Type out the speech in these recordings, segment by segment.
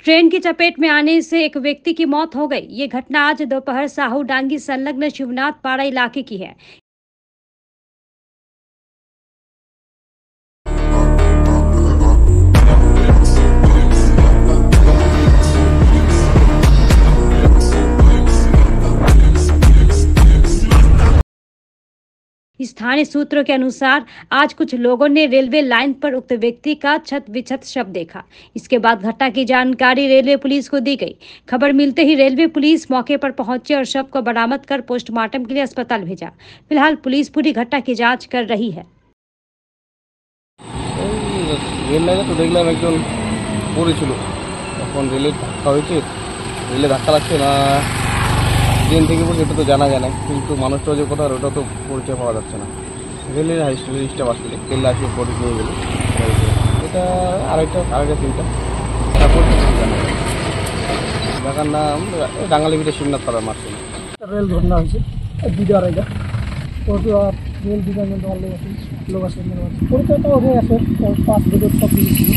Train की चपेट में आने से एक व्यक्ति की मौत हो गई। ये घटना आज दोपहर साहू डांगी संलग्न शिवनाथ पाड़ा इलाके की है। स्थानीय सूत्रों के अनुसार आज कुछ लोगों ने रेलवे लाइन पर उक्त व्यक्ति का छत विक्षत शव देखा। इसके बाद घटना की जानकारी रेलवे पुलिस को दी गई। खबर मिलते ही रेलवे पुलिस मौके पर पहुंची और शव को बरामद कर पोस्टमार्टम के लिए अस्पताल भेजा। फिलहाल पुलिस पूरी घटना की जांच कर रही है। ট্রেন থেকে পড়ছে এটা তো জানা যায় না, কিন্তু মানুষটা যে কোথাও ওটা তো পরিচয় পাওয়া যাচ্ছে না। রেলের স্টাফ আসলে রেলে আসলে বডি নিয়ে গেল। এটা আরেকটা চিন্তা জায়গার নাম ডাঙ্গালি ভিতরে শিবনাথ পাড়ার মারছিল। রেল ঘটনা হয়েছে দিদার এটা রেল ডিপার্টমেন্ট লোক আছে পরিচয় তো হয়ে আছে 5 ভিতর সব দিয়েছিল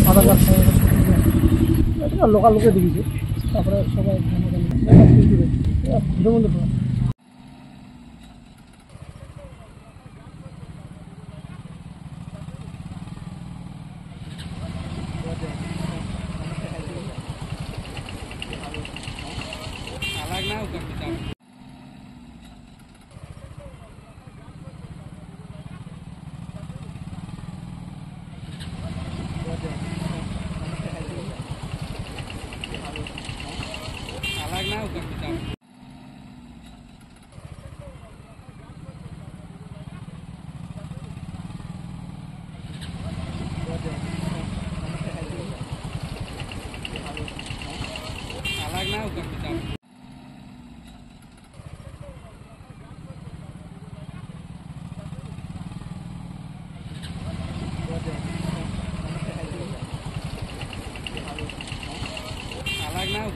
আধার কার্ড লোকাল লোকে দিয়েছে। তারপরে সবাই अलग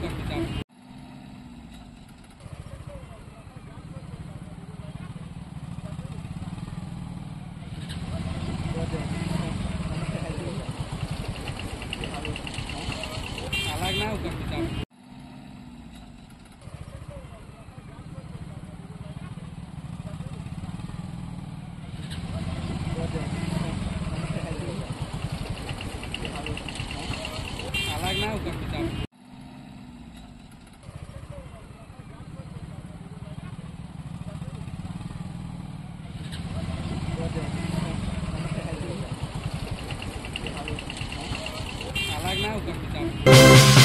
ना